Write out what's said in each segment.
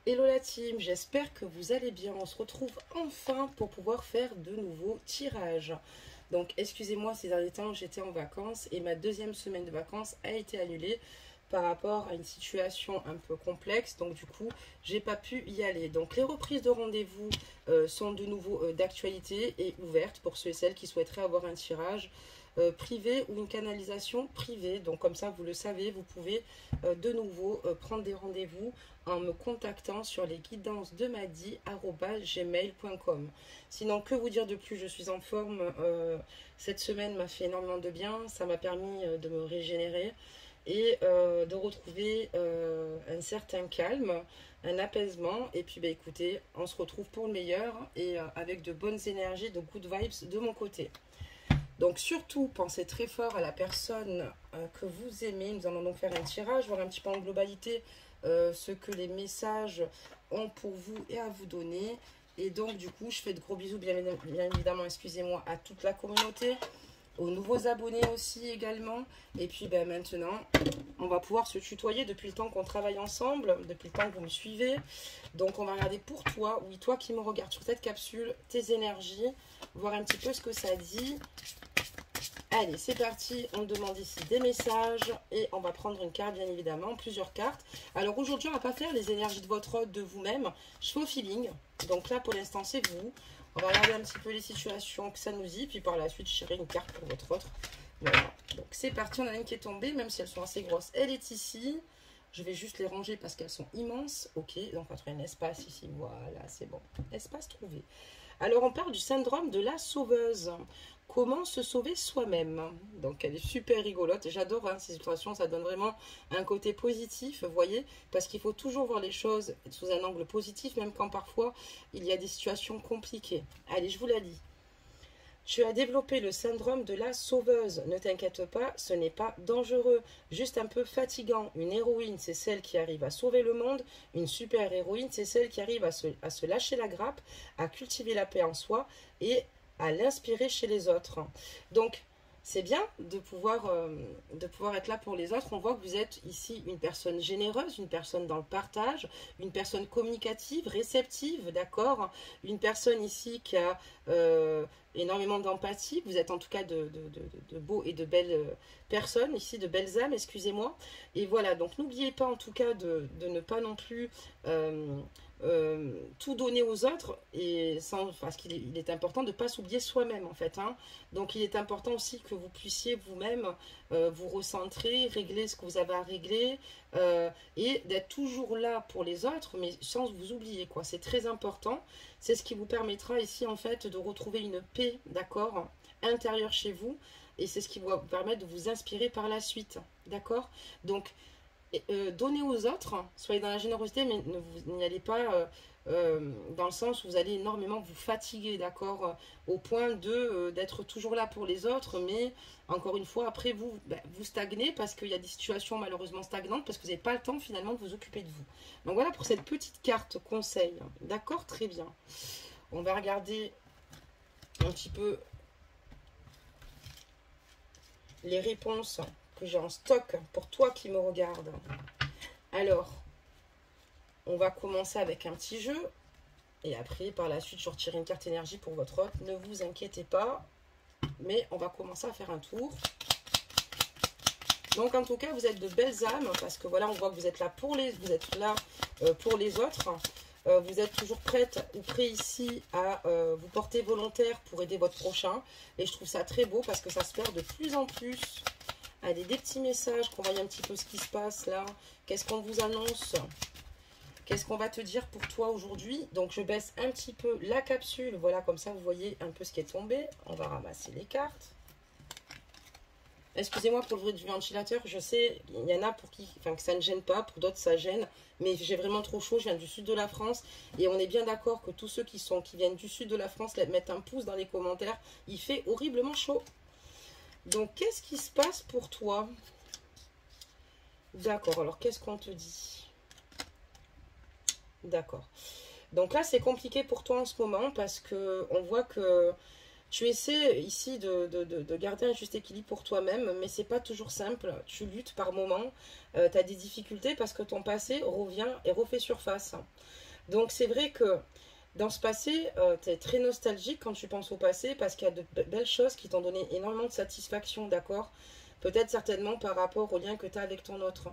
Hello la team, j'espère que vous allez bien. On se retrouve enfin pour pouvoir faire de nouveaux tirages. Donc excusez-moi, ces derniers temps j'étais en vacances et ma deuxième semaine de vacances a été annulée par rapport à une situation un peu complexe. Donc du coup, j'ai pas pu y aller. Donc les reprises de rendez-vous sont de nouveau d'actualité et ouvertes pour ceux et celles qui souhaiteraient avoir un tirage privé ou une canalisation privée. Donc comme ça, vous le savez, vous pouvez de nouveau prendre des rendez-vous en me contactant sur lesguidancesdemadi@gmail.com. Sinon, que vous dire de plus? Je suis en forme. Cette semaine m'a fait énormément de bien. Ça m'a permis de me régénérer et de retrouver un certain calme, un apaisement. Et puis, bah, écoutez, on se retrouve pour le meilleur et avec de bonnes énergies, de good vibes de mon côté. Donc surtout, pensez très fort à la personne que vous aimez. Nous allons donc faire un tirage, voir un petit peu en globalité ce que les messages ont pour vous et à vous donner. Et donc du coup, je fais de gros bisous, bien évidemment, excusez-moi, à toute la communauté, aux nouveaux abonnés aussi également. Et puis ben, maintenant, on va pouvoir se tutoyer depuis le temps qu'on travaille ensemble, depuis le temps que vous me suivez. Donc on va regarder pour toi, oui, toi qui me regardes sur cette capsule, tes énergies, voir un petit peu ce que ça dit. Allez, c'est parti, on demande ici des messages et on va prendre une carte, bien évidemment, plusieurs cartes. Alors aujourd'hui, on ne va pas faire les énergies de votre hôte, de vous-même. Je fais au feeling, donc là pour l'instant c'est vous. On va regarder un petit peu les situations que ça nous dit, puis par la suite je tirerai une carte pour votre autre. Voilà, donc c'est parti, on a une qui est tombée, même si elles sont assez grosses. Elle est ici, je vais juste les ranger parce qu'elles sont immenses. Ok, donc on va trouver un espace ici, voilà, c'est bon, espace trouvé. Alors, on parle du syndrome de la sauveuse. Comment se sauver soi-même? Donc, elle est super rigolote. J'adore ces situations. Ça donne vraiment un côté positif, vous voyez, parce qu'il faut toujours voir les choses sous un angle positif, même quand parfois il y a des situations compliquées. Allez, je vous la lis. Tu as développé le syndrome de la sauveuse. Ne t'inquiète pas, ce n'est pas dangereux, juste un peu fatigant. Une héroïne, c'est celle qui arrive à sauver le monde. Une super héroïne, c'est celle qui arrive à se lâcher la grappe, à cultiver la paix en soi et à l'inspirer chez les autres. Donc, c'est bien de pouvoir être là pour les autres. On voit que vous êtes ici une personne généreuse, une personne dans le partage, une personne communicative, réceptive, d'accord? Une personne ici qui a énormément d'empathie. Vous êtes en tout cas de beaux et de belles personnes, ici de belles âmes, excusez-moi. Et voilà, donc n'oubliez pas en tout cas de ne pas non plus tout donner aux autres, et parce qu'il est important de ne pas s'oublier soi-même en fait, hein. Donc il est important aussi que vous puissiez vous-même vous recentrer, régler ce que vous avez à régler, et d'être toujours là pour les autres, mais sans vous oublier, quoi. C'est très important. C'est ce qui vous permettra ici en fait de retrouver une paix, d'accord, intérieure chez vous, et c'est ce qui va vous permettre de vous inspirer par la suite, d'accord. Donc donnez aux autres, soyez dans la générosité, mais n'y allez pas dans le sens où vous allez énormément vous fatiguer, d'accord, au point d'être toujours là pour les autres, mais encore une fois, après vous stagnez parce qu'il y a des situations malheureusement stagnantes, parce que vous n'avez pas le temps finalement de vous occuper de vous. Donc voilà pour cette petite carte conseil, d'accord, très bien. On va regarder un petit peu les réponses que j'ai en stock pour toi qui me regarde. Alors, on va commencer avec un petit jeu. Et après, par la suite, je retire une carte énergie pour votre hôte. Ne vous inquiétez pas. Mais on va commencer à faire un tour. Donc, en tout cas, vous êtes de belles âmes. Parce que voilà, on voit que vous êtes là pour les autres. Vous êtes toujours prête ou prêt ici à vous porter volontaire pour aider votre prochain. Et je trouve ça très beau parce que ça se perd de plus en plus. Allez, des petits messages, qu'on voit un petit peu ce qui se passe là. Qu'est-ce qu'on vous annonce? Qu'est-ce qu'on va te dire pour toi aujourd'hui? Donc, je baisse un petit peu la capsule. Voilà, comme ça, vous voyez un peu ce qui est tombé. On va ramasser les cartes. Excusez-moi pour le bruit du ventilateur. Je sais, il y en a pour qui, enfin, que ça ne gêne pas. Pour d'autres, ça gêne. Mais j'ai vraiment trop chaud. Je viens du sud de la France. Et on est bien d'accord que tous ceux qui viennent du sud de la France mettent un pouce dans les commentaires. Il fait horriblement chaud. Donc, qu'est-ce qui se passe pour toi? D'accord, alors qu'est-ce qu'on te dit? D'accord. Donc là, c'est compliqué pour toi en ce moment parce que on voit que Tu essaies ici de garder un juste équilibre pour toi-même, mais c'est pas toujours simple. Tu luttes par moments, tu as des difficultés parce que ton passé revient et refait surface. Donc c'est vrai que dans ce passé, tu es très nostalgique quand tu penses au passé parce qu'il y a de belles choses qui t'ont donné énormément de satisfaction, d'accord? Peut-être certainement par rapport au lien que tu as avec ton autre.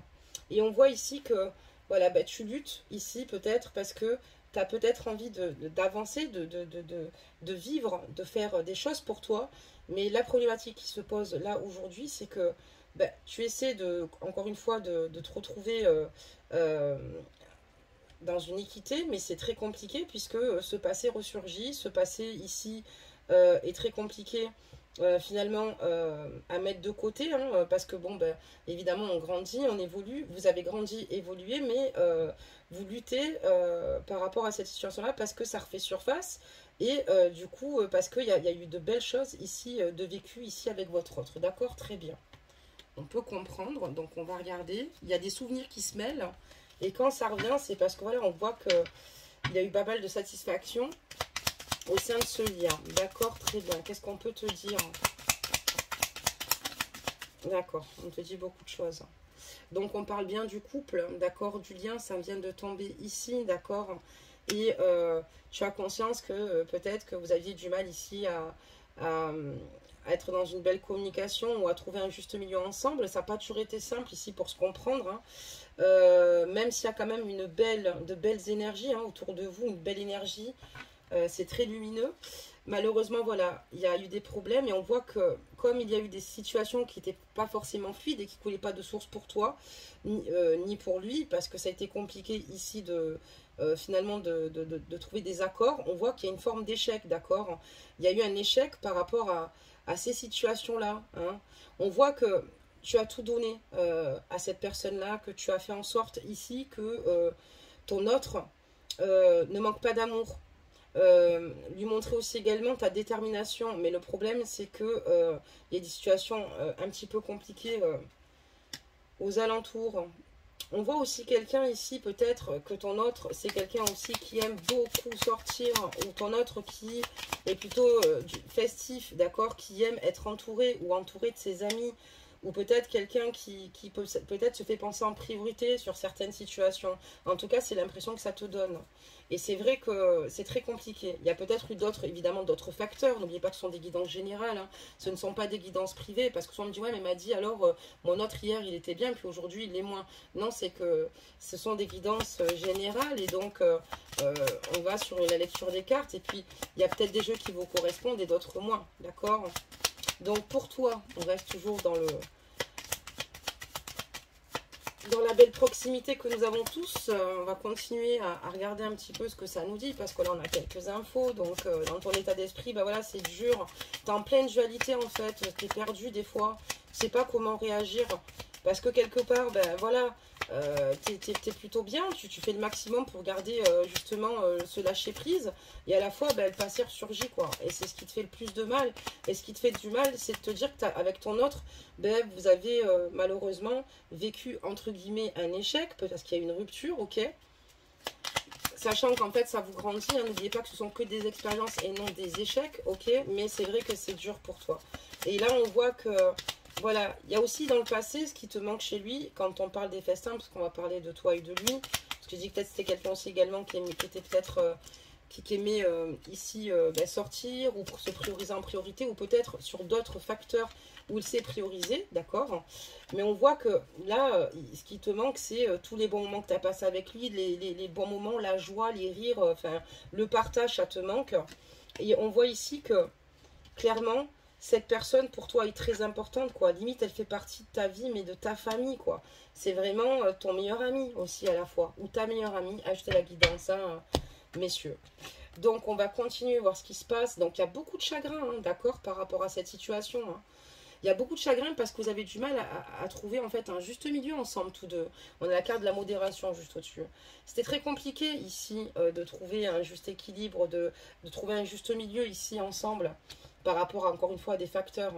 Et on voit ici que voilà, bah, tu luttes ici peut-être parce que tu as peut-être envie d'avancer, de vivre, de faire des choses pour toi. Mais la problématique qui se pose là aujourd'hui, c'est que bah, tu essaies encore une fois, de te retrouver euh, dans une équité, mais c'est très compliqué puisque ce passé ressurgit, ce passé ici est très compliqué finalement à mettre de côté, hein, parce que bon, ben, évidemment on grandit, on évolue, vous avez grandi, évolué, mais vous luttez par rapport à cette situation-là parce que ça refait surface et du coup parce qu'il y a eu de belles choses ici, de vécu ici avec votre autre, d'accord, très bien. On peut comprendre, donc on va regarder, il y a des souvenirs qui se mêlent. Et quand ça revient, c'est parce que voilà, on voit qu'il y a eu pas mal de satisfaction au sein de ce lien. D'accord, très bien. Qu'est-ce qu'on peut te dire? D'accord, on te dit beaucoup de choses. Donc on parle bien du couple, d'accord, du lien, ça vient de tomber ici, d'accord. Et tu as conscience que peut-être que vous aviez du mal ici à être dans une belle communication ou à trouver un juste milieu ensemble. Ça n'a pas toujours été simple ici pour se comprendre, hein. Même s'il y a quand même de belles énergies hein, autour de vous, une belle énergie, c'est très lumineux. Malheureusement, voilà, il y a eu des problèmes et on voit que comme il y a eu des situations qui n'étaient pas forcément fluides et qui ne coulaient pas de source pour toi, ni pour lui, parce que ça a été compliqué ici finalement de trouver des accords, on voit qu'il y a une forme d'échec, d'accord? Il y a eu un échec par rapport à ces situations-là, hein. On voit que tu as tout donné à cette personne-là, que tu as fait en sorte ici que ton autre ne manque pas d'amour. Lui montrer aussi également ta détermination. Mais le problème, c'est que il y a des situations un petit peu compliquées aux alentours. On voit aussi quelqu'un ici, peut-être que ton autre, c'est quelqu'un aussi qui aime beaucoup sortir, ou ton autre qui est plutôt festif, d'accord, qui aime être entouré ou entouré de ses amis, ou peut-être quelqu'un qui peut-être se fait penser en priorité sur certaines situations. En tout cas, c'est l'impression que ça te donne. Et c'est vrai que c'est très compliqué. Il y a peut-être eu d'autres, évidemment, d'autres facteurs. N'oubliez pas que ce sont des guidances générales, hein. Ce ne sont pas des guidances privées, parce que souvent on me dit, ouais, mais m'a dit, alors, mon autre hier, il était bien, puis aujourd'hui, il est moins. Non, c'est que ce sont des guidances générales, et donc, on va sur la lecture des cartes, et puis, il y a peut-être des jeux qui vous correspondent et d'autres moins, d'accord? Donc, pour toi, on reste toujours dans la belle proximité que nous avons tous. On va continuer à regarder un petit peu ce que ça nous dit, parce que là on a quelques infos. Donc dans ton état d'esprit, bah voilà, c'est dur, t'es en pleine dualité en fait, t'es perdu des fois, tu sais pas comment réagir, parce que quelque part, ben voilà, t'es plutôt bien, tu fais le maximum pour garder justement ce lâcher prise, et à la fois ben, le passé ressurgit quoi, et c'est ce qui te fait le plus de mal. Et ce qui te fait du mal, c'est de te dire que avec ton autre, ben, vous avez malheureusement vécu entre guillemets un échec, parce qu'il y a eu une rupture, ok, sachant qu'en fait ça vous grandit, hein, n'oubliez pas que ce sont que des expériences et non des échecs, ok, mais c'est vrai que c'est dur pour toi. Et là on voit que voilà, il y a aussi dans le passé ce qui te manque chez lui, quand on parle des festins, parce qu'on va parler de toi et de lui, parce que je dis que peut-être c'était quelqu'un aussi également qui était peut-être qui aimait ici ben, sortir ou pour se prioriser en priorité, ou peut-être sur d'autres facteurs où il s'est priorisé, d'accord. Mais on voit que là, ce qui te manque, c'est tous les bons moments que tu as passés avec lui, les bons moments, la joie, les rires, enfin le partage, ça te manque. Et on voit ici que clairement, cette personne pour toi est très importante, quoi. Limite, elle fait partie de ta vie, mais de ta famille, quoi. C'est vraiment ton meilleur ami aussi à la fois, ou ta meilleure amie. Achetez la guidance, hein, messieurs. Donc, on va continuer à voir ce qui se passe. Donc, il y a beaucoup de chagrin, hein, d'accord, par rapport à cette situation, hein. Il y a beaucoup de chagrin parce que vous avez du mal à trouver en fait un juste milieu ensemble tous deux. On a la carte de la modération juste au-dessus. C'était très compliqué ici de trouver un juste équilibre, de trouver un juste milieu ici ensemble. par rapport, encore une fois, à des facteurs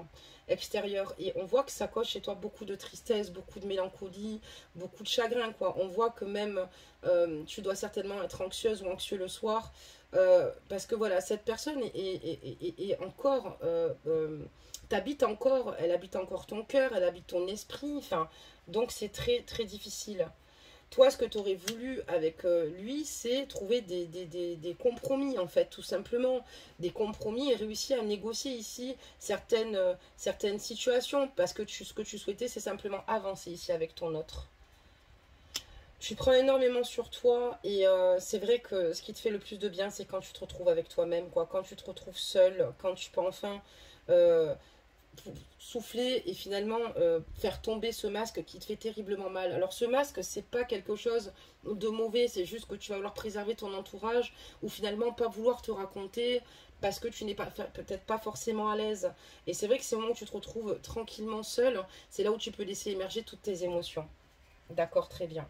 extérieurs. Et on voit que ça coche chez toi beaucoup de tristesse, beaucoup de mélancolie, beaucoup de chagrin, quoi. On voit que même tu dois certainement être anxieuse ou anxieux le soir, parce que voilà, cette personne est encore... t'habite encore, elle habite encore ton cœur, elle habite ton esprit, enfin, donc c'est très très difficile. Toi, ce que tu aurais voulu avec lui, c'est trouver des compromis, en fait, tout simplement. Des compromis et réussir à négocier ici certaines situations. Parce que ce que tu souhaitais, c'est simplement avancer ici avec ton autre. Tu prends énormément sur toi et c'est vrai que ce qui te fait le plus de bien, c'est quand tu te retrouves avec toi-même, quoi. Quand tu te retrouves seul, quand tu peux enfin euh, souffler et finalement faire tomber ce masque qui te fait terriblement mal. Alors ce masque, c'est pas quelque chose de mauvais, c'est juste que tu vas vouloir préserver ton entourage ou finalement pas vouloir te raconter parce que tu n'es pas peut-être pas forcément à l'aise. Et c'est vrai que c'est le moment où tu te retrouves tranquillement seul, c'est là où tu peux laisser émerger toutes tes émotions. D'accord, très bien.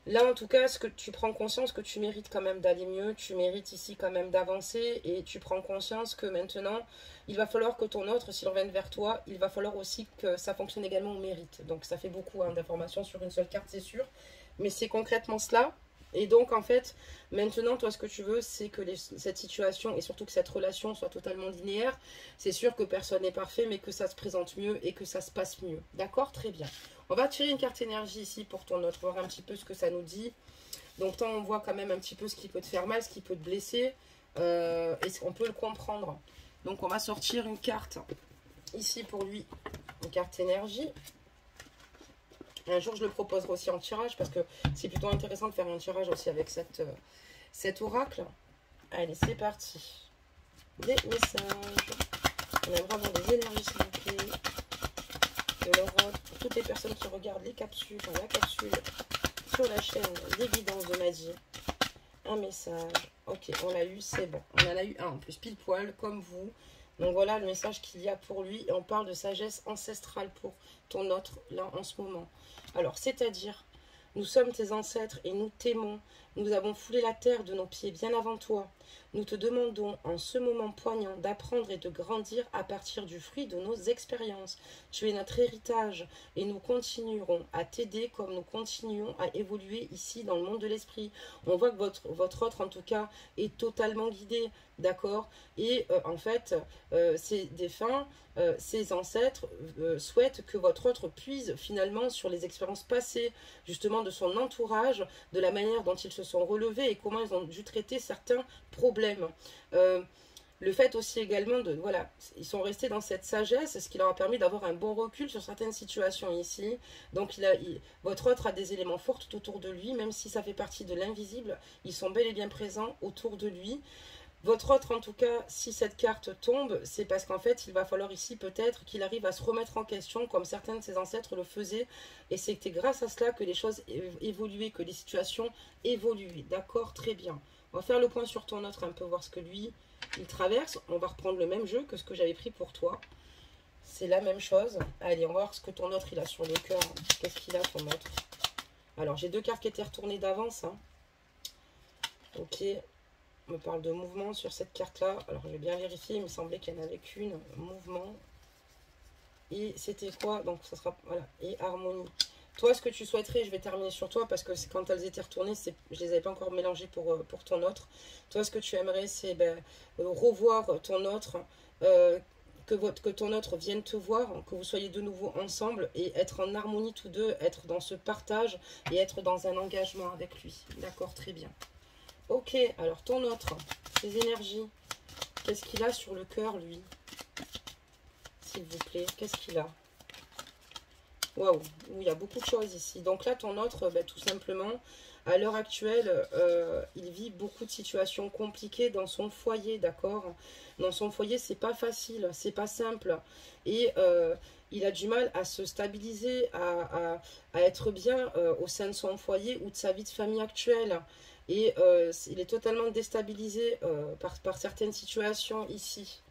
Là, en tout cas, ce que tu prends conscience que tu mérites quand même d'aller mieux, tu mérites ici quand même d'avancer et tu prends conscience que maintenant, il va falloir que ton autre, s'il revienne vers toi, il va falloir aussi que ça fonctionne également au mérite. Donc, ça fait beaucoup d'informations sur une seule carte, c'est sûr, mais c'est concrètement cela. Et donc, en fait, maintenant, toi, ce que tu veux, c'est que cette situation et surtout que cette relation soit totalement linéaire. C'est sûr que personne n'est parfait, mais que ça se présente mieux et que ça se passe mieux. D'accord? Très bien. On va tirer une carte énergie ici pour ton autre, voir un petit peu ce que ça nous dit. Donc, tant on voit quand même un petit peu ce qui peut te faire mal, ce qui peut te blesser, et on peut le comprendre. Donc, on va sortir une carte ici pour lui, une carte énergie. Un jour, je le proposerai aussi en tirage parce que c'est plutôt intéressant de faire un tirage aussi avec cet oracle. Allez, c'est parti. Des messages. On aimerait avoir des énergies, s'il vous plaît. De l'Europe, pour toutes les personnes qui regardent les capsules, enfin, la capsule sur la chaîne d'évidence de Magie. Un message. Ok, on l'a eu, c'est bon. On en a eu un en plus, pile poil, comme vous. Donc voilà le message qu'il y a pour lui. Et on parle de sagesse ancestrale pour ton autre, là, en ce moment. Alors, c'est-à-dire, nous sommes tes ancêtres et nous t'aimons. Nous avons foulé la terre de nos pieds bien avant toi. Nous te demandons en ce moment poignant d'apprendre et de grandir à partir du fruit de nos expériences. Tu es notre héritage et nous continuerons à t'aider comme nous continuons à évoluer ici dans le monde de l'esprit. On voit que votre autre, en tout cas, est totalement guidé, d'accord? Et en fait, ces défunts, ces ancêtres souhaitent que votre autre puise finalement sur les expériences passées, justement de son entourage, de la manière dont ils se sont relevés et comment ils ont dû traiter certains problèmes. Le fait aussi également de, voilà, ils sont restés dans cette sagesse, ce qui leur a permis d'avoir un bon recul sur certaines situations ici. Donc votre autre a des éléments forts tout autour de lui, même si ça fait partie de l'invisible, ils sont bel et bien présents autour de lui. Votre autre, en tout cas, si cette carte tombe, c'est parce qu'en fait, il va falloir ici peut-être qu'il arrive à se remettre en question, comme certains de ses ancêtres le faisaient. Et c'était grâce à cela que les choses évoluaient, que les situations évoluaient. D'accord? Très bien. On va faire le point sur ton autre, un peu voir ce que lui, il traverse. On va reprendre le même jeu que ce que j'avais pris pour toi. C'est la même chose. Allez, on va voir ce que ton autre, il a sur le cœur. Qu'est-ce qu'il a, ton autre? Alors, j'ai deux cartes qui étaient retournées d'avance. Hein. Ok. On me parle de mouvement sur cette carte-là. Alors, je vais bien vérifier. Il me semblait qu'il n'y en avait qu'une. Mouvement. Et c'était quoi? Donc, ça sera... Voilà. Et harmonie. Toi, ce que tu souhaiterais, je vais terminer sur toi parce que quand elles étaient retournées, je les avais pas encore mélangées pour ton autre. Toi, ce que tu aimerais, c'est revoir ton autre, que ton autre vienne te voir, que vous soyez de nouveau ensemble et être en harmonie tous deux, être dans ce partage et être dans un engagement avec lui. D'accord, très bien. Ok, alors ton autre, ses énergies, qu'est-ce qu'il a sur le cœur, lui? S'il vous plaît, qu'est-ce qu'il a? Waouh, il y a beaucoup de choses ici. Donc là, ton autre, tout simplement, à l'heure actuelle, il vit beaucoup de situations compliquées dans son foyer, d'accord? Dans son foyer, c'est pas facile, c'est pas simple. Et il a du mal à se stabiliser, à être bien au sein de son foyer ou de sa vie de famille actuelle. Et il est totalement déstabilisé par certaines situations ici.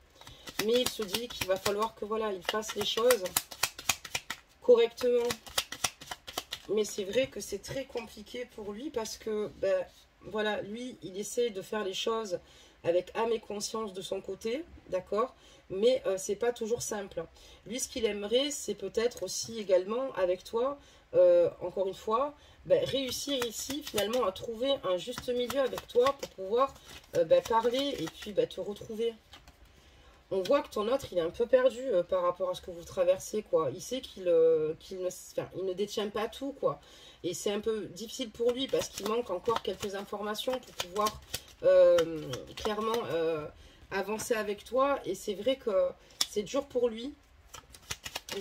Mais il se dit qu'il va falloir que voilà, il fasse les choses correctement. Mais c'est vrai que c'est très compliqué pour lui parce que, voilà, lui, il essaie de faire les choses avec âme et conscience de son côté, d'accord? Mais c'est pas toujours simple. Lui, ce qu'il aimerait, c'est peut-être aussi également avec toi, encore une fois, ben, réussir ici finalement à trouver un juste milieu avec toi pour pouvoir ben, parler et puis ben, te retrouver. On voit que ton autre, il est un peu perdu par rapport à ce que vous traversez, quoi. Il sait il ne détient pas tout, quoi. Et c'est un peu difficile pour lui parce qu'il manque encore quelques informations pour pouvoir clairement avancer avec toi. Et c'est vrai que c'est dur pour lui.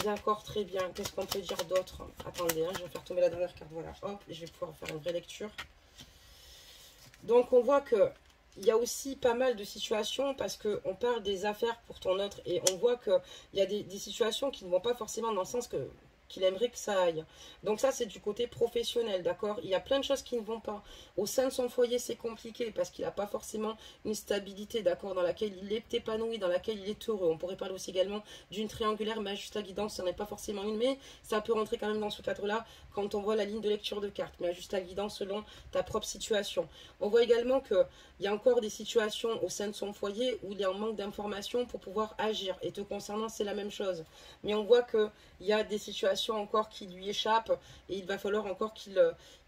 D'accord, très bien. Qu'est-ce qu'on peut dire d'autre? Attendez, hein, je vais faire tomber la dernière carte. Voilà, hop, je vais pouvoir faire une vraie lecture. Donc on voit que il y a aussi pas mal de situations parce qu'on parle des affaires pour ton autre et on voit qu'il y a des situations qui ne vont pas forcément dans le sens qu'il aimerait que ça aille. Donc ça, c'est du côté professionnel, d'accord? Il y a plein de choses qui ne vont pas. Au sein de son foyer, c'est compliqué parce qu'il n'a pas forcément une stabilité, d'accord, dans laquelle il est épanoui, dans laquelle il est heureux. On pourrait parler aussi également d'une triangulaire, mais juste à guidance, ce n'est pas forcément une, mais ça peut rentrer quand même dans ce cadre-là quand on voit la ligne de lecture de cartes, mais juste à guidance selon ta propre situation. On voit également qu'il y a encore des situations au sein de son foyer où il y a un manque d'informations pour pouvoir agir. Et te concernant, c'est la même chose. Mais on voit qu'il y a des situations encore qui lui échappent et il va falloir encore qu'il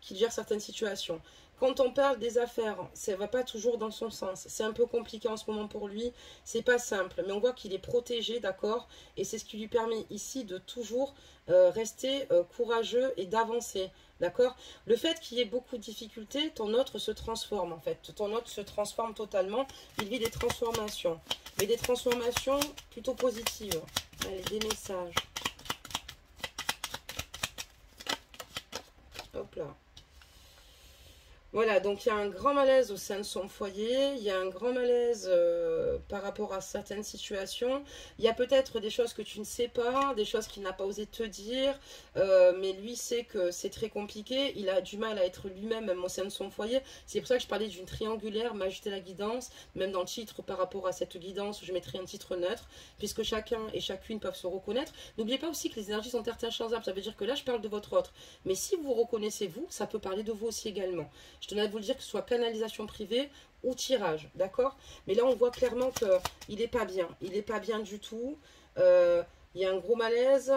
gère certaines situations. Quand on parle des affaires, ça ne va pas toujours dans son sens. C'est un peu compliqué en ce moment pour lui. C'est pas simple. Mais on voit qu'il est protégé, d'accord? Et c'est ce qui lui permet ici de toujours rester courageux et d'avancer. D'accord? Le fait qu'il y ait beaucoup de difficultés, ton autre se transforme en fait. Ton autre se transforme totalement. Il vit des transformations. Mais des transformations plutôt positives. Allez, des messages. Hop là. Voilà, donc il y a un grand malaise au sein de son foyer, il y a un grand malaise par rapport à certaines situations. Il y a peut-être des choses que tu ne sais pas, des choses qu'il n'a pas osé te dire, mais lui sait que c'est très compliqué. Il a du mal à être lui-même, même au sein de son foyer. C'est pour ça que je parlais d'une triangulaire, m'ajouter la guidance, même dans le titre par rapport à cette guidance, je mettrai un titre neutre, puisque chacun et chacune peuvent se reconnaître. N'oubliez pas aussi que les énergies sont interchangeables, ça veut dire que là je parle de votre autre, mais si vous reconnaissez vous, ça peut parler de vous aussi également. Je tenais à vous le dire, que ce soit canalisation privée ou tirage, d'accord? Mais là, on voit clairement qu'il n'est pas bien. Il n'est pas bien du tout. Il y a un gros malaise.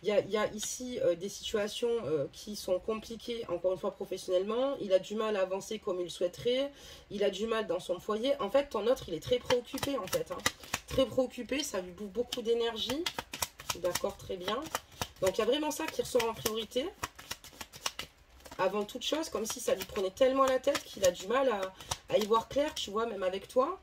Il y a ici des situations qui sont compliquées, encore une fois, professionnellement. Il a du mal à avancer comme il le souhaiterait. Il a du mal dans son foyer. En fait, ton autre, il est très préoccupé, en fait. Hein. Très préoccupé, ça lui bouffe beaucoup d'énergie. D'accord, très bien. Donc, il y a vraiment ça qui ressort en priorité. Avant toute chose, comme si ça lui prenait tellement la tête qu'il a du mal à y voir clair, tu vois, même avec toi.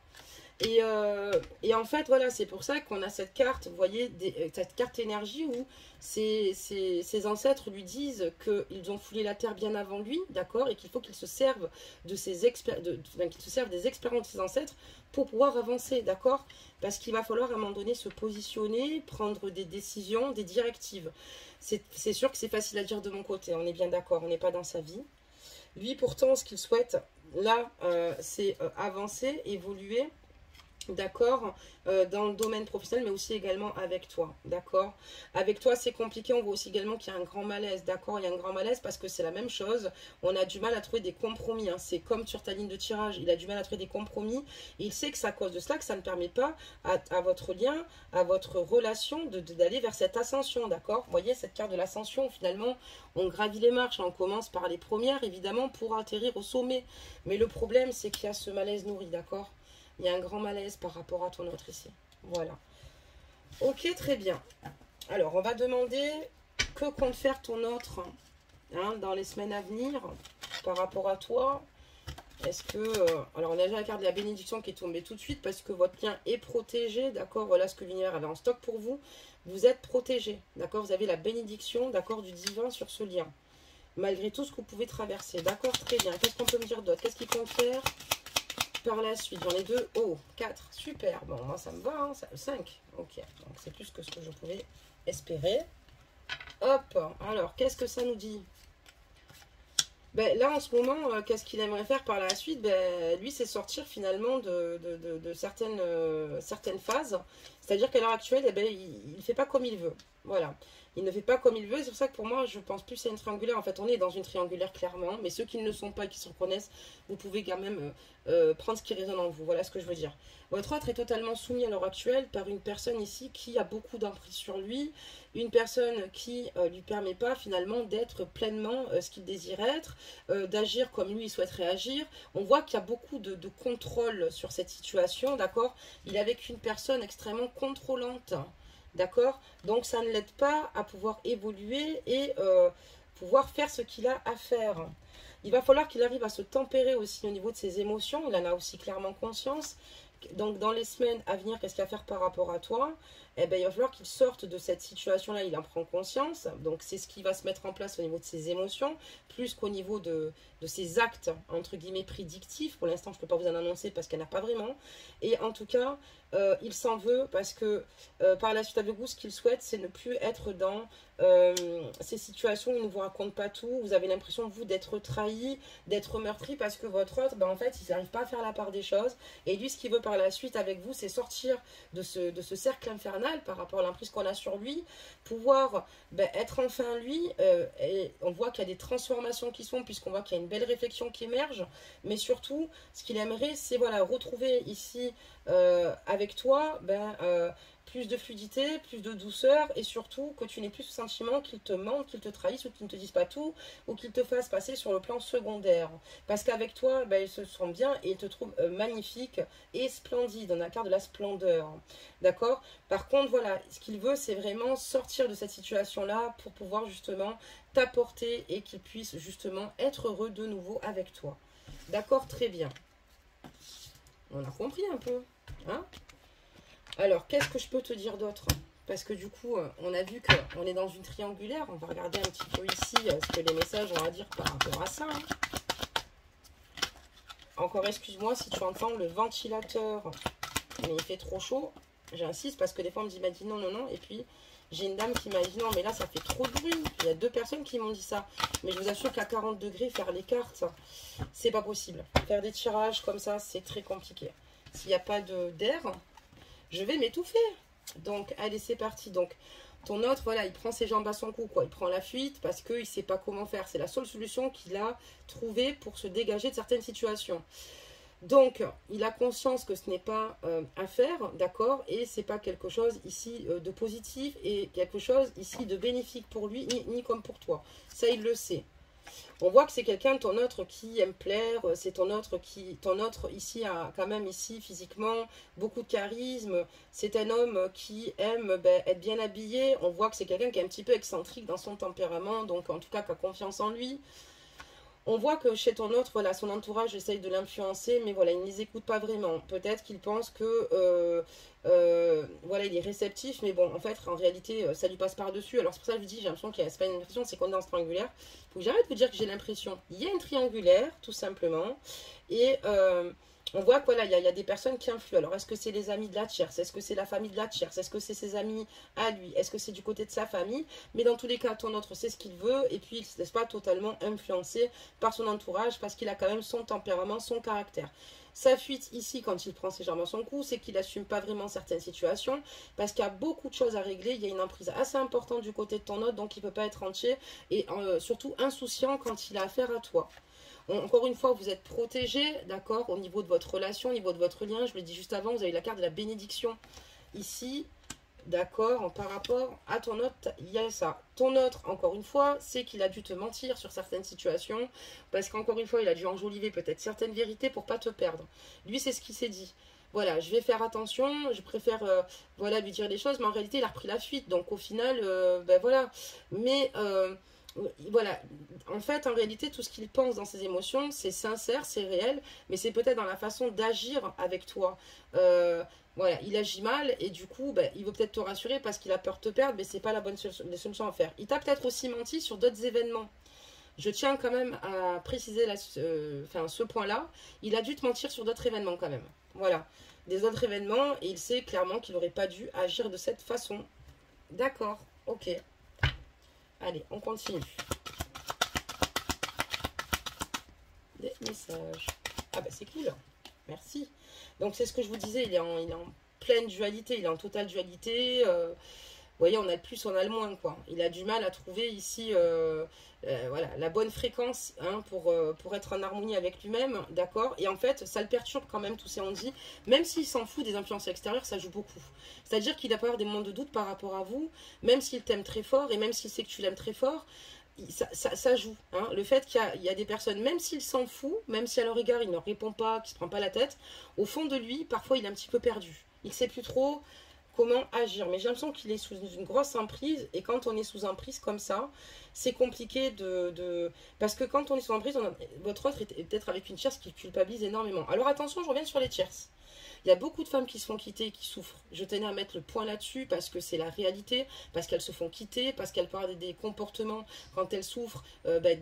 Et en fait, voilà, c'est pour ça qu'on a cette carte, vous voyez, cette carte énergie où ses ancêtres lui disent qu'ils ont foulé la terre bien avant lui, d'accord, et qu'il faut qu'il se serve de qu'il se serve des expériences de ses ancêtres pour pouvoir avancer, d'accord, parce qu'il va falloir à un moment donné se positionner, prendre des décisions, des directives. C'est sûr que c'est facile à dire de mon côté, on est bien d'accord, on n'est pas dans sa vie. Lui, pourtant, ce qu'il souhaite, là, c'est avancer, évoluer, d'accord, dans le domaine professionnel, mais aussi également avec toi, d'accord. Avec toi, c'est compliqué, on voit aussi également qu'il y a un grand malaise, d'accord, il y a un grand malaise parce que c'est la même chose, on a du mal à trouver des compromis, hein. C'est comme sur ta ligne de tirage, il a du mal à trouver des compromis, et il sait que c'est à cause de cela que ça ne permet pas à votre lien, à votre relation d'aller vers cette ascension, d'accord. Vous voyez, cette carte de l'ascension, finalement, on gravit les marches, on commence par les premières, évidemment, pour atterrir au sommet, mais le problème, c'est qu'il y a ce malaise nourri, d'accord. Il y a un grand malaise par rapport à ton autre ici. Voilà. Ok, très bien. Alors, on va demander que compte faire ton autre hein, dans les semaines à venir par rapport à toi. Est-ce que... alors, on a déjà la carte de la bénédiction qui est tombée tout de suite parce que votre lien est protégé. D'accord, voilà ce que l'univers avait en stock pour vous. Vous êtes protégé. D'accord, vous avez la bénédiction, d'accord, du divin sur ce lien. Malgré tout ce que vous pouvez traverser. D'accord, très bien. Qu'est-ce qu'on peut me dire d'autre? Qu'est-ce qu'il compte faire par la suite? J'en ai 2. Oh, 4. Super. Bon, moi, ça me va. Hein, 5. Ok. Donc, c'est plus que ce que je pouvais espérer. Hop. Alors, qu'est-ce que ça nous dit? Ben, là, en ce moment, qu'est-ce qu'il aimerait faire par la suite? Ben, lui, c'est sortir finalement de certaines phases. C'est-à-dire qu'à l'heure actuelle, eh ben, il ne fait pas comme il veut. Voilà. Il ne fait pas comme il veut. C'est pour ça que pour moi, je pense plus à une triangulaire. En fait, on est dans une triangulaire clairement. Mais ceux qui ne le sont pas et qui se reconnaissent, vous pouvez quand même prendre ce qui résonne en vous. Voilà ce que je veux dire. Votre autre est totalement soumis à l'heure actuelle par une personne ici qui a beaucoup d'emprise sur lui. Une personne qui lui permet pas finalement d'être pleinement ce qu'il désire être, d'agir comme lui il souhaiterait agir. On voit qu'il y a beaucoup de contrôle sur cette situation, d'accord? Il est avec une personne extrêmement contrôlante, d'accord? Donc ça ne l'aide pas à pouvoir évoluer et pouvoir faire ce qu'il a à faire. Il va falloir qu'il arrive à se tempérer aussi au niveau de ses émotions, il en a aussi clairement conscience. Donc dans les semaines à venir, qu'est-ce qu'il va faire par rapport à toi? Eh bien, il va falloir qu'il sorte de cette situation-là, il en prend conscience. Donc c'est ce qui va se mettre en place au niveau de ses émotions, plus qu'au niveau de ses actes, entre guillemets, prédictifs. Pour l'instant, je ne peux pas vous en annoncer parce qu'elle n'a pas vraiment. Et en tout cas, il s'en veut parce que par la suite avec vous, ce qu'il souhaite, c'est ne plus être dans ces situations où il ne vous raconte pas tout. Vous avez l'impression, vous, d'être trahi, d'être meurtri parce que votre autre, ben, en fait, il n'arrive pas à faire la part des choses. Et lui, ce qu'il veut par la suite avec vous, c'est sortir de ce cercle infernal par rapport à l'emprise qu'on a sur lui, pouvoir être enfin lui. Et on voit qu'il y a des transformations qui sont, puisqu'on voit qu'il y a une belle réflexion qui émerge. Mais surtout, ce qu'il aimerait, c'est voilà, retrouver ici avec toi plus de fluidité, plus de douceur, et surtout que tu n'aies plus ce sentiment qu'il te mente, qu'il te trahisse, ou qu'il ne te dise pas tout, ou qu'il te fasse passer sur le plan secondaire. Parce qu'avec toi, il se sent bien et il te trouve magnifique et splendide. On a la carte de la splendeur. D'accord? Par contre, voilà, ce qu'il veut, c'est vraiment sortir de cette situation-là pour pouvoir justement t'apporter et qu'il puisse justement être heureux de nouveau avec toi. D'accord? Très bien. On a compris un peu, hein? Alors, qu'est-ce que je peux te dire d'autre? Parce que du coup, on a vu qu'on est dans une triangulaire. On va regarder un petit peu ici ce que les messages ont à dire par rapport à ça. Hein. Encore, excuse-moi si tu entends le ventilateur, mais il fait trop chaud. J'insiste parce que des fois, on me dit non, non, non. Et puis, j'ai une dame qui m'a dit non, mais là, ça fait trop de bruit. Il y a 2 personnes qui m'ont dit ça. Mais je vous assure qu'à 40 degrés, faire les cartes, c'est pas possible. Faire des tirages comme ça, c'est très compliqué. S'il n'y a pas d'air... je vais m'étouffer. Donc, allez, c'est parti. Donc, ton autre, voilà, il prend ses jambes à son cou, quoi. Il prend la fuite parce qu'il ne sait pas comment faire. C'est la seule solution qu'il a trouvée pour se dégager de certaines situations. Donc, il a conscience que ce n'est pas à faire, d'accord? Et c'est pas quelque chose ici de positif et quelque chose ici de bénéfique pour lui, ni comme pour toi. Ça, il le sait. On voit que c'est quelqu'un, ton autre, qui aime plaire, c'est ton autre ici a quand même ici physiquement beaucoup de charisme, c'est un homme qui aime être bien habillé, on voit que c'est quelqu'un qui est un petit peu excentrique dans son tempérament, donc en tout cas qui a confiance en lui. On voit que chez ton autre, voilà, son entourage essaye de l'influencer, mais voilà, il ne les écoute pas vraiment. Peut-être qu'il pense que voilà, il est réceptif, mais bon, en fait, en réalité, ça lui passe par-dessus. Alors c'est pour ça que je vous dis, j'ai l'impression qu'il y a, c'est pas une impression, c'est qu'on est dans ce triangulaire. Faut que j'arrête de vous dire que j'ai l'impression. Il y a une triangulaire, tout simplement, et on voit que voilà, il y a des personnes qui influent. Alors, est-ce que c'est les amis de la tierce? Est-ce que c'est la famille de la tierce? Est-ce que c'est ses amis à lui? Est-ce que c'est du côté de sa famille? Mais dans tous les cas, ton autre sait ce qu'il veut et puis il ne se laisse pas totalement influencer par son entourage parce qu'il a quand même son tempérament, son caractère. Sa fuite ici, quand il prend ses jambes à son cou, c'est qu'il n'assume pas vraiment certaines situations parce qu'il y a beaucoup de choses à régler. Il y a une emprise assez importante du côté de ton autre, donc il ne peut pas être entier et surtout insouciant quand il a affaire à toi. Encore une fois, vous êtes protégé, d'accord, au niveau de votre relation, au niveau de votre lien. Je l'ai dit juste avant, vous avez la carte de la bénédiction ici, d'accord, par rapport à ton autre, il y a ça. Ton autre, encore une fois, c'est qu'il a dû te mentir sur certaines situations, parce qu'encore une fois, il a dû enjoliver peut-être certaines vérités pour pas te perdre. Lui, c'est ce qu'il s'est dit. Voilà, je vais faire attention, je préfère voilà, lui dire des choses, mais en réalité, il a repris la fuite. Donc, au final, voilà. Mais... voilà, en fait, en réalité, tout ce qu'il pense dans ses émotions, c'est sincère, c'est réel, mais c'est peut-être dans la façon d'agir avec toi. Voilà, il agit mal et du coup, il veut peut-être te rassurer parce qu'il a peur de te perdre, mais c'est pas la bonne solution à faire. Il t'a peut-être aussi menti sur d'autres événements. Je tiens quand même à préciser ce point-là. Il a dû te mentir sur d'autres événements quand même. Voilà, des autres événements et il sait clairement qu'il n'aurait pas dû agir de cette façon. D'accord, ok. Allez, on continue. Des messages. Ah c'est cool. Merci. Donc c'est ce que je vous disais, il est en pleine dualité, il est en totale dualité. voyez, on a le plus, on a le moins, quoi. Il a du mal à trouver ici voilà, la bonne fréquence hein, pour être en harmonie avec lui-même, d'accord. Et en fait, ça le perturbe quand même, tous ces on-dit. Même s'il s'en fout des influences extérieures, ça joue beaucoup. C'est-à-dire qu'il a pas des moments de doute par rapport à vous, même s'il t'aime très fort et même s'il sait que tu l'aimes très fort. Ça joue. Hein. Le fait qu'il y a des personnes, même s'il s'en fout, même si à leur égard il ne répond pas, qu'il ne se prend pas la tête, au fond de lui, parfois il est un petit peu perdu. Il ne sait plus trop comment agir. Mais j'ai l'impression qu'il est sous une grosse emprise. Et quand on est sous emprise comme ça, c'est compliqué Parce que quand on est sous emprise, votre autre est peut-être avec une tierce qui culpabilise énormément. Alors attention, je reviens sur les tierces. Il y a beaucoup de femmes qui se font quitter et qui souffrent. Je tenais à mettre le point là-dessus parce que c'est la réalité, parce qu'elles se font quitter, parce qu'elles parlent des comportements quand elles souffrent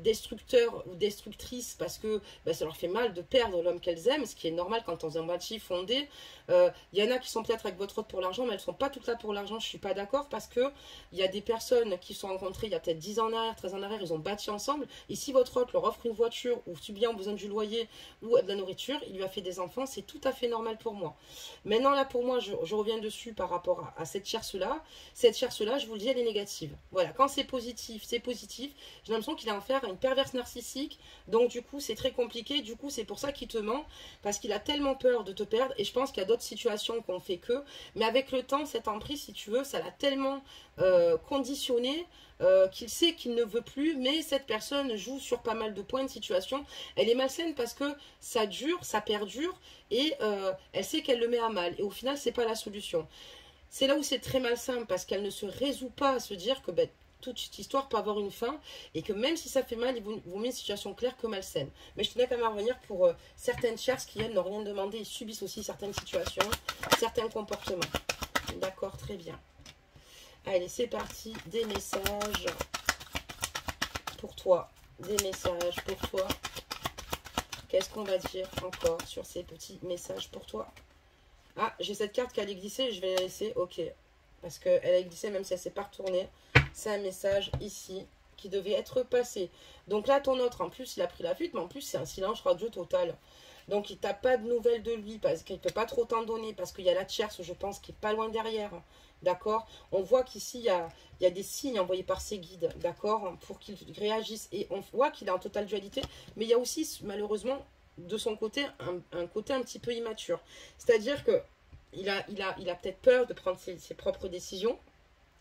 destructeurs ou destructrices, parce que ça leur fait mal de perdre l'homme qu'elles aiment, ce qui est normal quand on est un bâti fondé. Il y en a qui sont peut-être avec votre autre pour l'argent, mais elles ne sont pas toutes là pour l'argent, je ne suis pas d'accord, parce que il y a des personnes qui se sont rencontrées il y a peut-être 10 ans en arrière, 13 ans en arrière, ils ont bâti ensemble, et si votre autre leur offre une voiture, ou si bien ont besoin du loyer, ou de la nourriture, il lui a fait des enfants, c'est tout à fait normal pour moi. Maintenant, là, pour moi, je reviens dessus par rapport à cette tierce-là. Cette tierce-là, je vous le dis, elle est négative. Voilà, quand c'est positif, c'est positif. J'ai l'impression qu'il a affaire à une perverse narcissique. Donc, du coup, c'est très compliqué. Du coup, c'est pour ça qu'il te ment. Parce qu'il a tellement peur de te perdre. Et je pense qu'il y a d'autres situations qu'on fait que. Mais avec le temps, cette emprise, si tu veux, ça l'a tellement conditionné qu'il sait qu'il ne veut plus, mais cette personne joue sur pas mal de points de situation. Elle est malsaine parce que ça dure, ça perdure, et elle sait qu'elle le met à mal. Et au final, c'est pas la solution. C'est là où c'est très malsain, parce qu'elle ne se résout pas à se dire que toute cette histoire peut avoir une fin, et que même si ça fait mal, il vaut mieux une situation claire que malsaine. Mais je tenais quand même à revenir pour certaines tierces qui, elles, n'ont rien demandé et subissent aussi certaines situations, certains comportements. D'accord, très bien. Allez, c'est parti, des messages pour toi, des messages pour toi. Qu'est-ce qu'on va dire encore sur ces petits messages pour toi? Ah, j'ai cette carte qui allait glisser, je vais la laisser, ok. Parce qu'elle a glissé même si elle ne s'est pas retournée. C'est un message ici qui devait être passé. Donc là, ton autre, en plus, il a pris la fuite, mais en plus, c'est un silence radio total. Donc, il t'a pas de nouvelles de lui, parce qu'il ne peut pas trop t'en donner, parce qu'il y a la tierce, je pense, qui est pas loin derrière. D'accord? On voit qu'ici, il y a des signes envoyés par ses guides, d'accord? Pour qu'il réagisse. Et on voit qu'il est en totale dualité. Mais il y a aussi, malheureusement, de son côté, un côté un petit peu immature. C'est-à-dire que il a peut-être peur de prendre ses propres décisions.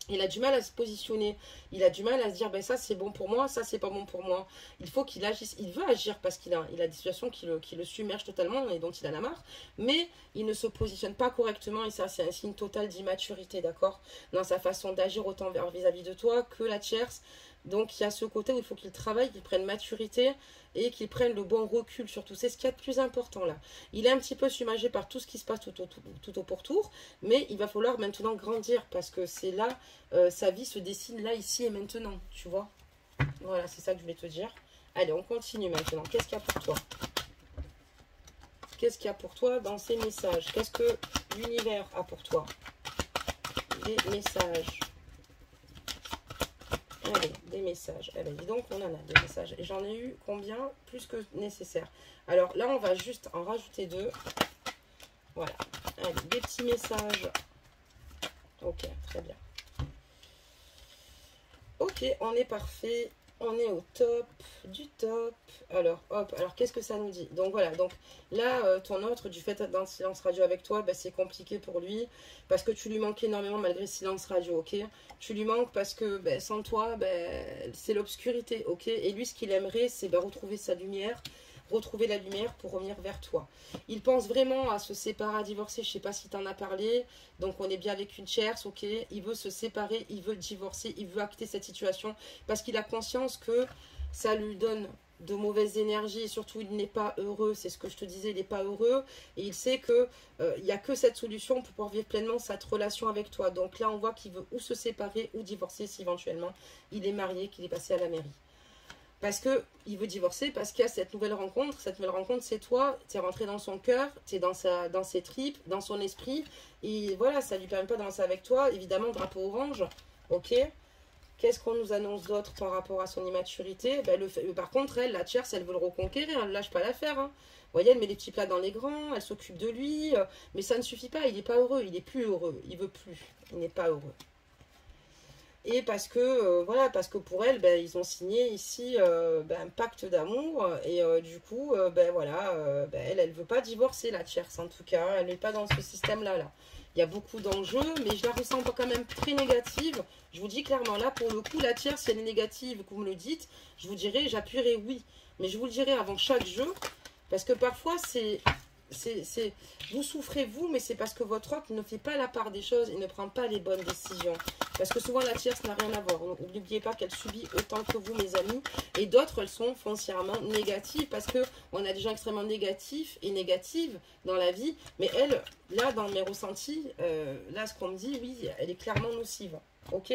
Il a du mal à se positionner, il a du mal à se dire ça c'est bon pour moi, ça c'est pas bon pour moi. Il faut qu'il agisse, il veut agir parce qu'il a des situations qui le submergent totalement et dont il en a marre, mais il ne se positionne pas correctement et ça c'est un signe total d'immaturité, d'accord, dans sa façon d'agir autant vis-à-vis de toi que la tierce. Donc il y a ce côté où il faut qu'il travaille, qu'il prenne maturité et qu'il prenne le bon recul surtout. C'est ce qu'il y a de plus important là. Il est un petit peu submergé par tout ce qui se passe tout au pourtour, mais il va falloir maintenant grandir parce que c'est là, sa vie se dessine là, ici et maintenant, tu vois. Voilà, c'est ça que je voulais te dire. Allez, on continue maintenant. Qu'est-ce qu'il y a pour toi? Qu'est-ce qu'il y a pour toi dans ces messages? Qu'est-ce que l'univers a pour toi? Des messages. Allez, des messages. Eh bien, dis donc, on en a des messages. Et j'en ai eu combien? Plus que nécessaire. Alors là, on va juste en rajouter 2. Voilà. Allez, des petits messages. Ok, très bien. Ok, on est parfait. On est au top du top. Alors, hop, alors qu'est-ce que ça nous dit? Donc voilà, donc là, ton autre, du fait d'être dans le silence radio avec toi, c'est compliqué pour lui, parce que tu lui manques énormément malgré le silence radio, ok? Tu lui manques parce que sans toi, c'est l'obscurité, ok? Et lui, ce qu'il aimerait, c'est retrouver sa lumière, retrouver la lumière pour revenir vers toi. Il pense vraiment à se séparer, à divorcer, je sais pas si tu en as parlé, donc on est bien avec une tierce, ok, il veut se séparer, il veut divorcer, il veut acter cette situation, parce qu'il a conscience que ça lui donne de mauvaises énergies, et surtout il n'est pas heureux, c'est ce que je te disais, il n'est pas heureux, et il sait que il n'y a que cette solution pour pouvoir vivre pleinement cette relation avec toi. Donc là on voit qu'il veut ou se séparer ou divorcer si éventuellement il est marié, qu'il est passé à la mairie. Parce qu'il veut divorcer, parce qu'il y a cette nouvelle rencontre. Cette nouvelle rencontre, c'est toi. Tu es rentré dans son cœur, tu es dans ses tripes, dans son esprit. Et voilà, ça ne lui permet pas d'avancer avec toi. Évidemment, drapeau orange. Ok. Qu'est-ce qu'on nous annonce d'autre par rapport à son immaturité? Par contre, elle, la tierce, elle veut le reconquérir. Elle ne lâche pas l'affaire. Hein. Vous voyez, elle met les petits plats dans les grands. Elle s'occupe de lui. Mais ça ne suffit pas. Il n'est pas heureux. Il n'est plus heureux. Il veut plus. Il n'est pas heureux. Et parce que, voilà, parce que pour elle, ben, ils ont signé ici ben, un pacte d'amour. Et du coup, ben voilà, ben, elle veut pas divorcer, la tierce en tout cas. Elle n'est pas dans ce système-là, là. Il y a beaucoup d'enjeux, mais je la ressens pas quand même très négative. Je vous dis clairement, là, pour le coup, la tierce, si elle est négative, que vous me le dites, je vous dirai, j'appuierai oui. Mais je vous le dirai avant chaque jeu, parce que parfois, vous souffrez vous, mais c'est parce que votre autre ne fait pas la part des choses et ne prend pas les bonnes décisions. Parce que souvent la tierce n'a rien à voir. N'oubliez pas qu'elle subit autant que vous, mes amis. Et d'autres, elles sont foncièrement négatives parce que on a des gens extrêmement négatifs et négatives dans la vie. Mais elle, là, dans mes ressentis, là, ce qu'on me dit, oui, elle est clairement nocive. Ok ?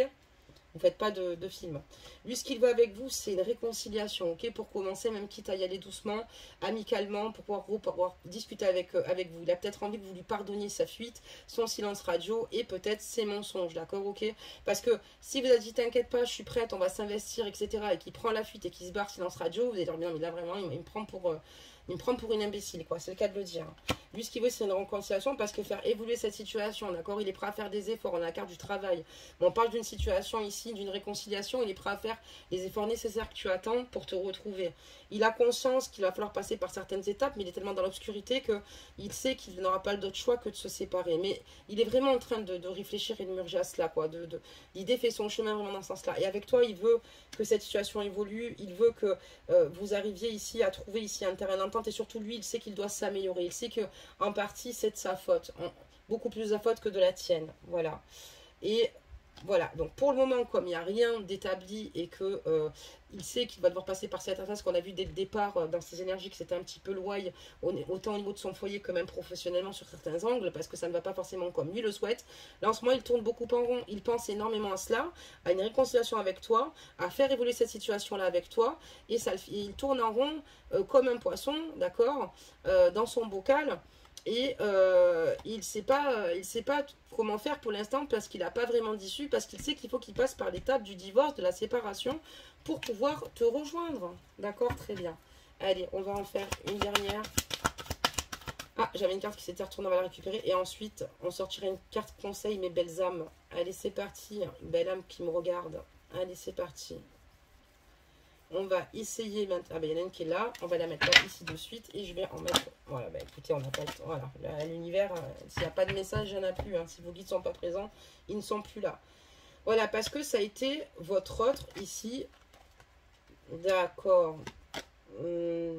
Vous faites pas de film. Lui, ce qu'il veut avec vous, c'est une réconciliation, ok? Pour commencer, même quitte à y aller doucement, amicalement, pour pouvoir discuter avec vous. Il a peut-être envie que vous lui pardonniez sa fuite, son silence radio et peut-être ses mensonges, d'accord, ok? Parce que si vous avez dit, t'inquiète pas, je suis prête, on va s'investir, etc., et qu'il prend la fuite et qu'il se barre silence radio, vous allez dire, bien, mais là, vraiment, il me prend pour... il me prend pour une imbécile, quoi. C'est le cas de le dire. Lui, ce qu'il veut, c'est une réconciliation parce que faire évoluer cette situation, d'accord? Il est prêt à faire des efforts. On a la carte du travail. Mais on parle d'une situation ici, d'une réconciliation. Il est prêt à faire les efforts nécessaires que tu attends pour te retrouver. Il a conscience qu'il va falloir passer par certaines étapes, mais il est tellement dans l'obscurité qu'il sait qu'il n'aura pas d'autre choix que de se séparer. Mais il est vraiment en train de réfléchir et de murger à cela, quoi. L'idée fait son chemin vraiment dans ce sens-là. Et avec toi, il veut que cette situation évolue. Il veut que vous arriviez ici à trouver ici un terrain d'entente. Et surtout, lui, il sait qu'il doit s'améliorer. Il sait que en partie, c'est de sa faute. Beaucoup plus de sa faute que de la tienne. Voilà. Et voilà. Donc, pour le moment, comme il n'y a rien d'établi et que il sait qu'il va devoir passer par cette phase qu'on a vu dès le départ dans ses énergies, que c'était un petit peu loyer, autant au niveau de son foyer que même professionnellement sur certains angles, parce que ça ne va pas forcément comme lui le souhaite. Là, en ce moment, il tourne beaucoup en rond. Il pense énormément à cela, à une réconciliation avec toi, à faire évoluer cette situation-là avec toi. Et il tourne en rond comme un poisson, d'accord, dans son bocal. Et il sait pas comment faire pour l'instant parce qu'il n'a pas vraiment d'issue, parce qu'il sait qu'il faut qu'il passe par l'étape du divorce, de la séparation, pour pouvoir te rejoindre. D'accord, très bien. Allez, on va en faire une dernière. Ah, j'avais une carte qui s'était retournée, on va la récupérer. Et ensuite, on sortirait une carte conseil, mes belles âmes. Allez, c'est parti. Belle âme qui me regarde. Allez, c'est parti. On va essayer maintenant. Ah ben il y en a une qui est là. On va la mettre là ici de suite. Et je vais en mettre. Voilà, ben écoutez, on n'a pas le temps. Voilà. L'univers, s'il n'y a pas de message, il n'y en a plus. Hein. Si vos guides ne sont pas présents, ils ne sont plus là. Voilà, parce que ça a été votre autre ici. D'accord.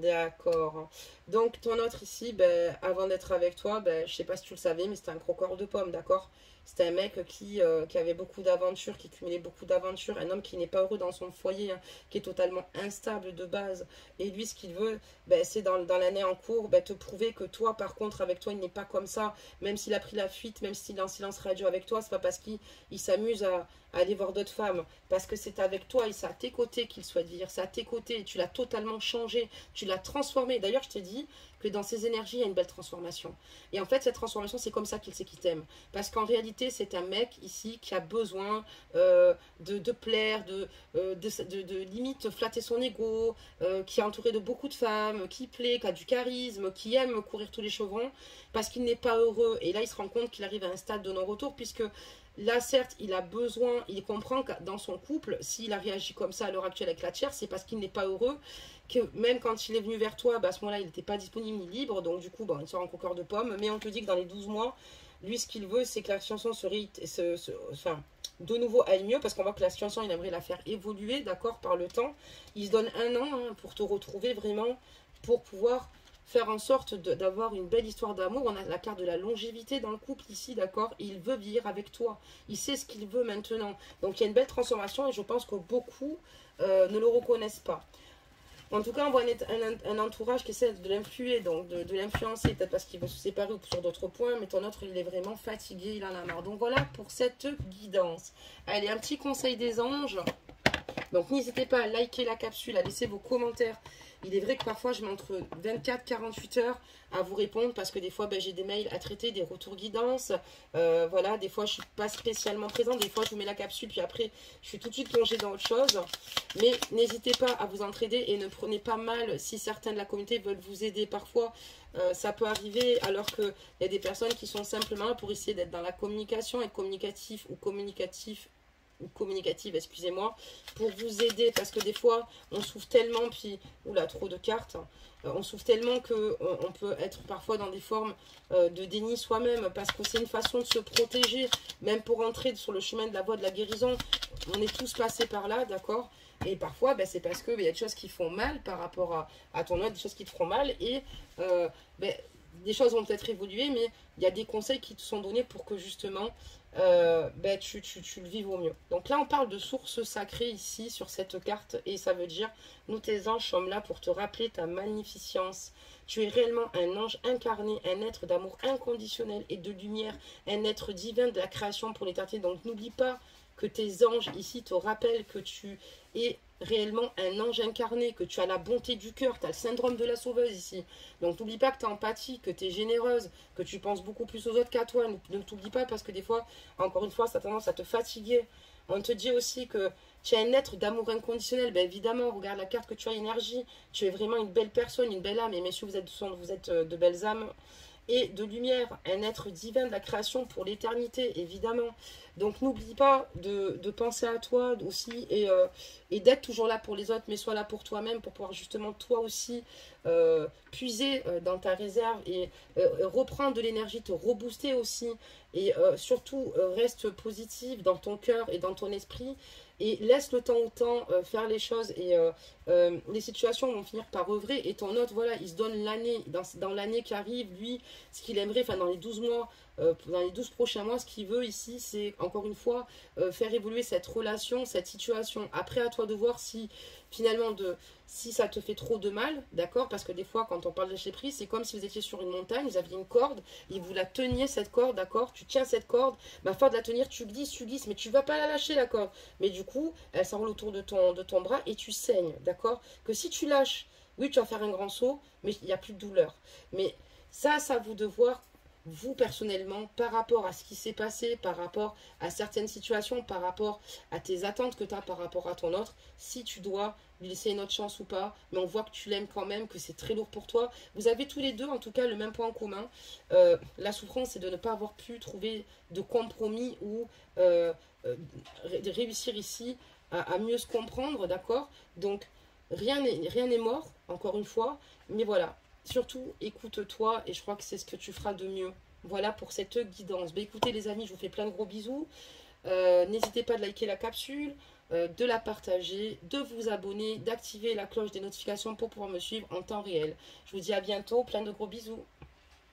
D'accord. Donc ton autre ici, ben, avant d'être avec toi, ben, je sais pas si tu le savais, mais c'était un croqueur de pommes, d'accord? C'était un mec qui avait beaucoup d'aventures, qui cumulait beaucoup d'aventures, un homme qui n'est pas heureux dans son foyer, hein, qui est totalement instable de base. Et lui, ce qu'il veut, ben, c'est dans l'année en cours, ben, te prouver que toi, par contre, avec toi, il n'est pas comme ça. Même s'il a pris la fuite, même s'il est en silence radio avec toi, c'est pas parce qu'il s'amuse à aller voir d'autres femmes, parce que c'est avec toi et c'est à tes côtés qu'il souhaite vivre, c'est à tes côtés, tu l'as totalement changé, tu l'as transformé. D'ailleurs, je t'ai dit que dans ses énergies, il y a une belle transformation. Et en fait, cette transformation, c'est comme ça qu'il sait qu'il t'aime. Parce qu'en réalité, c'est un mec ici qui a besoin de plaire, de limite flatter son ego, qui est entouré de beaucoup de femmes, qui plaît, qui a du charisme, qui aime courir tous les chevrons, parce qu'il n'est pas heureux. Et là, il se rend compte qu'il arrive à un stade de non-retour, puisque là, certes, il a besoin, il comprend que dans son couple, s'il a réagi comme ça à l'heure actuelle avec la tierce, c'est parce qu'il n'est pas heureux, que même quand il est venu vers toi, bah, à ce moment-là, il n'était pas disponible ni libre, donc du coup, bon, il sort en croqueur de pommes, mais on te dit que dans les 12 mois, lui, ce qu'il veut, c'est que la chanson enfin, de nouveau aille mieux, parce qu'on voit que la situation, il aimerait la faire évoluer, d'accord, par le temps. Il se donne 1 an hein, pour te retrouver vraiment, pour pouvoir faire en sorte d'avoir une belle histoire d'amour. On a la carte de la longévité dans le couple ici, d'accord? Il veut vivre avec toi. Il sait ce qu'il veut maintenant. Donc il y a une belle transformation et je pense que beaucoup ne le reconnaissent pas. En tout cas, on voit un entourage qui essaie de l'influer, donc de l'influencer, peut-être parce qu'il veut se séparer ou sur d'autres points, mais ton autre, il est vraiment fatigué, il en a marre. Donc voilà pour cette guidance. Allez, un petit conseil des anges. Donc n'hésitez pas à liker la capsule, à laisser vos commentaires. Il est vrai que parfois je mets entre 24 et 48 heures à vous répondre parce que des fois ben, j'ai des mails à traiter, des retours guidance. Voilà, des fois je ne suis pas spécialement présente, des fois je vous mets la capsule puis après je suis tout de suite plongée dans autre chose. Mais n'hésitez pas à vous entraider et ne prenez pas mal si certains de la communauté veulent vous aider. Parfois ça peut arriver alors qu'il y a des personnes qui sont simplement là pour essayer d'être dans la communication, être communicatif ou communicatif ou communicative, excusez-moi, pour vous aider, parce que des fois, on souffre tellement, puis, oula, trop de cartes, on souffre tellement que on peut être parfois dans des formes de déni soi-même, parce que c'est une façon de se protéger, même pour entrer sur le chemin de la voie de la guérison. On est tous passés par là, d'accord? Et parfois, ben, c'est parce qu'il y a des choses qui font mal par rapport à ton autre, des choses qui te font mal, et ben, des choses vont peut-être évoluer, mais il y a des conseils qui te sont donnés pour que justement ben, tu le vives au mieux. Donc là, on parle de source sacrée ici sur cette carte, et ça veut dire, nous tes anges sommes là pour te rappeler ta magnificence. Tu es réellement un ange incarné, un être d'amour inconditionnel et de lumière, un être divin de la création pour l'éternité. Donc n'oublie pas que tes anges ici te rappellent que tu es réellement un ange incarné, que tu as la bonté du cœur, tu as le syndrome de la sauveuse ici. Donc n'oublie pas que tu es empathique, que tu es généreuse, que tu penses beaucoup plus aux autres qu'à toi. Ne t'oublie pas parce que des fois, encore une fois, ça a tendance à te fatiguer. On te dit aussi que tu es un être d'amour inconditionnel. Bien évidemment, regarde la carte que tu as, énergie. Tu es vraiment une belle personne, une belle âme. Et messieurs, vous êtes de belles âmes et de lumière, un être divin de la création pour l'éternité, évidemment. Donc n'oublie pas de penser à toi aussi et d'être toujours là pour les autres, mais sois là pour toi-même, pour pouvoir justement toi aussi puiser dans ta réserve et reprendre de l'énergie, te rebooster aussi. Et surtout, reste positive dans ton cœur et dans ton esprit. Et laisse le temps au temps faire les choses et les situations vont finir par œuvrer. Et ton autre, voilà, il se donne l'année, dans l'année qui arrive, lui, ce qu'il aimerait, enfin dans les 12 mois, dans les 12 prochains mois, ce qu'il veut ici, c'est encore une fois faire évoluer cette relation, cette situation. Après, à toi de voir si finalement si ça te fait trop de mal, d'accord? Parce que des fois, quand on parle de lâcher prise, c'est comme si vous étiez sur une montagne, vous aviez une corde, et vous la teniez cette corde, d'accord? Tu tiens cette corde, mais afin de la tenir, tu glisses, mais tu ne vas pas la lâcher la corde. Mais du coup, elle s'enroule autour de ton bras et tu saignes, d'accord? Que si tu lâches, oui, tu vas faire un grand saut, mais il n'y a plus de douleur. Mais ça vous de voir vous personnellement, par rapport à ce qui s'est passé, par rapport à certaines situations, par rapport à tes attentes que tu as par rapport à ton autre, si tu dois lui laisser une autre chance ou pas, mais on voit que tu l'aimes quand même, que c'est très lourd pour toi. Vous avez tous les deux en tout cas le même point en commun. La souffrance, c'est de ne pas avoir pu trouver de compromis ou de réussir ici à mieux se comprendre, d'accord? Donc rien n'est mort, encore une fois, mais voilà. Surtout, écoute-toi et je crois que c'est ce que tu feras de mieux. Voilà pour cette guidance. Ben, écoutez les amis, je vous fais plein de gros bisous. N'hésitez pas de liker la capsule, de la partager, de vous abonner, d'activer la cloche des notifications pour pouvoir me suivre en temps réel. Je vous dis à bientôt, plein de gros bisous.